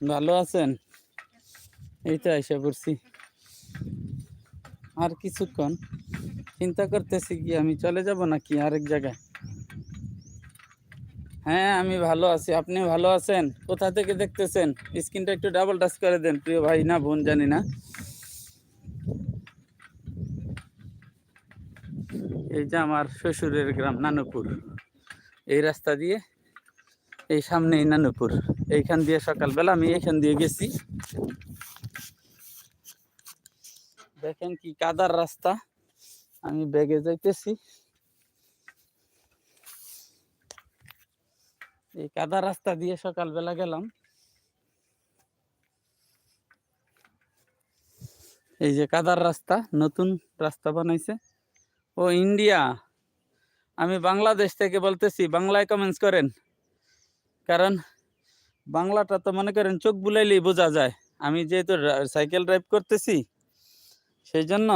ভালো আছেন? এই তো আইসা পড়ছি। আর কিছুক্ষণ চিন্তা করতেছি কি আমি চলে যাব নাকি আরেক জায়গায়। হ্যাঁ, আমি ভালো আছি। আপনি ভালো আছেন? কোথা থেকে দেখতেছেন? স্ক্রিনটা একটু ডাবল টাচ করে দেন, প্রিয় ভাই না বোন জানি না। এই যে আমার শ্বশুরের গ্রাম নানুপুর। এই রাস্তা দিয়ে, এই সামনেই নানুপুর। এইখান দিয়ে সকালবেলা আমি এইখান দিয়ে গেছি। দেখেন কি কাদার রাস্তা। আমি ব্যাগে যাইতেছি। এই কাদা রাস্তা দিয়ে সকালবেলা গেলাম। এই যে কাদার রাস্তা, নতুন রাস্তা বানাইছে। ও ইন্ডিয়া, আমি বাংলাদেশ থেকে বলতেছি। বাংলায় কমেন্টস করেন, কারণ বাংলাটা তো মনে করেন চোখ বুলাইলেই বোঝা যায়। আমি যেহেতু সাইকেল ড্রাইভ করতেছি, সেই জন্য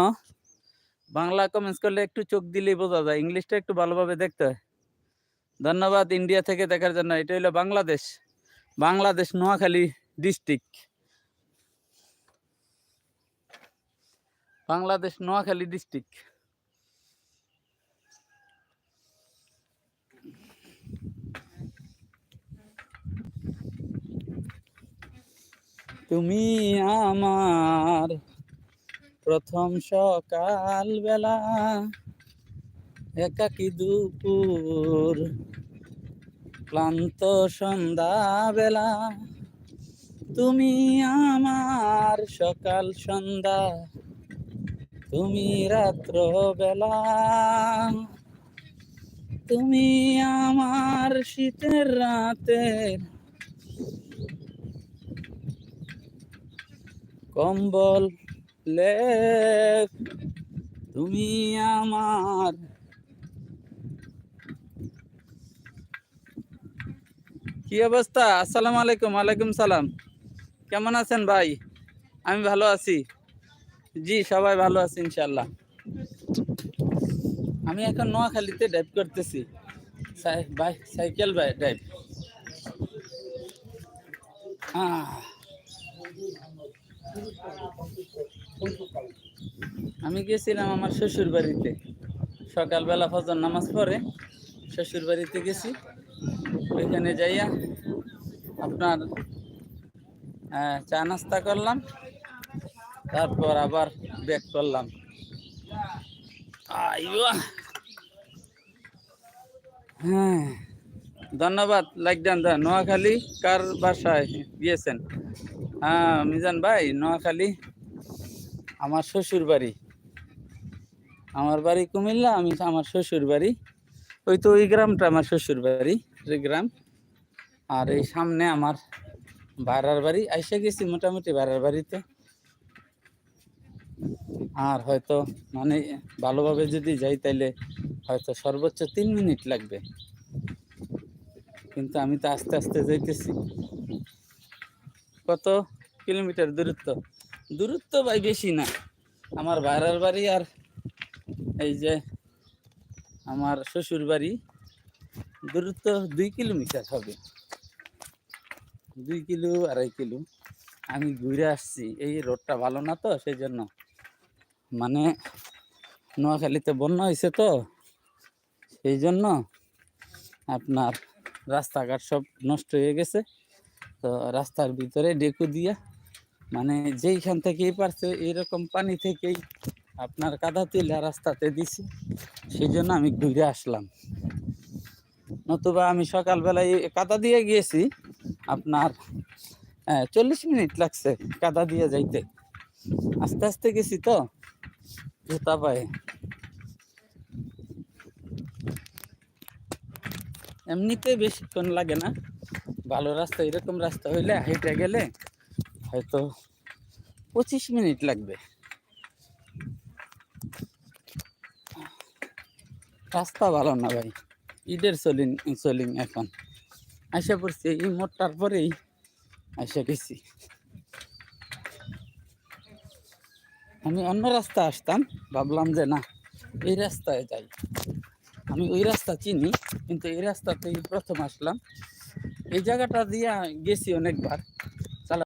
বাংলা কমেন্টস করলে একটু চোখ দিলেই বোঝা যায়, ইংলিশটা একটু ভালোভাবে দেখতে হয়। ধন্যবাদ ইন্ডিয়া থেকে দেখার জন্য। এটা হলো বাংলাদেশ, বাংলাদেশ নোয়াখালী ডিস্ট্রিক্ট, বাংলাদেশ নোয়াখালী ডিস্ট্রিক্ট। তুমি আমার প্রথম সকাল বেলা, একাকী দুপুর, ক্লান্ত সন্ধ্যা বেলা। তুমি আমার সকাল সন্ধ্যা, তুমি রাত্র বেলা। তুমি আমার শীতের রাতের কম্বল লেপ। তুমি আমার কি অবস্থা? আসসালামু আলাইকুম। ওয়ালাইকুম সালাম। কেমন আছেন ভাই? আমি ভালো আছি। জি, সবাই ভালো আছি ইনশাল্লাহ। আমি এখন নোয়াখালীতে ড্রাইভ করতেছি, সাইকেল ড্রাইভ। আমি গেছিলাম আমার শ্বশুর বাড়িতে সকালবেলা, ফজর নামাজ পড়ে শ্বশুর বাড়িতে গেছি। ওইখানে যাইয়া আপনার চা নাস্তা করলাম, তারপর আবার ব্যাক করলাম। হ্যাঁ, ধন্যবাদ। লাইক ডান দা। নোয়াখালী কার বাসায় গিয়েছেন? হ্যাঁ মিজান ভাই, নোয়াখালী আমার শ্বশুর বাড়ি। আমার বাড়ি কুমিল্লা, আমি আমার শ্বশুর বাড়ি ওই তো ওই গ্রামটা আমার শ্বশুর বাড়ি, ওই গ্রাম। আর এই সামনে আমার ভাড়ার বাড়ি। আইসা গেছি মোটামুটি ভাড়ার বাড়িতে। আর হয়তো মানে ভালোভাবে যদি যাই তাইলে হয়তো সর্বোচ্চ 3 মিনিট লাগবে, কিন্তু আমি তো আস্তে আস্তে যাইতেছি। কত কিলোমিটার দূরত্ব? দূরত্ব ভাই বেশি না। আমার ভাড়ার বাড়ি আর এই যে আমার শ্বশুর বাড়ি দূরত্ব 2 কিলোমিটার হবে, 2 কিলো 2.5 কিলো। আমি ঘুরে আসছি, এই রোডটা ভালো না তো সেই জন্য। মানে নোয়াখালীতে বন্যা হয়েছে তো সেই জন্য আপনার রাস্তাঘাট সব নষ্ট হয়ে গেছে। তো রাস্তার ভিতরে ডেকু দিয়া, মানে যেইখান থেকেই পারছে এইরকম পানি থেকেই আপনার কাদা তুলে রাস্তাতে দিছি। সেই জন্য আমি ঘুরে আসলাম, নতুবা আমি সকালবেলায় কাদা দিয়ে গিয়েছি আপনার 40 মিনিট লাগছে কাদা দিয়ে যাইতে। আস্তে আস্তে গেছি তো জুতা পায়ে। এমনিতে বেশিক্ষণ লাগে না, ভালো রাস্তা এরকম রাস্তা হইলে হেঁটে গেলে হয়তো 25 মিনিট লাগবে। রাস্তা ভালো না ভাই, ইটের সোলিং এখন। আইসা পড়ছি এই মোড়টার পরেই আইসা গেছি। আমি অন্য রাস্তা আসতাম, ভাবলাম যে না এই রাস্তায় যাই। আমি ওই রাস্তা চিনি, কিন্তু এই রাস্তাতেই প্রথম আসলাম। এই জায়গাটা দিয়ে গেছি অনেকবার,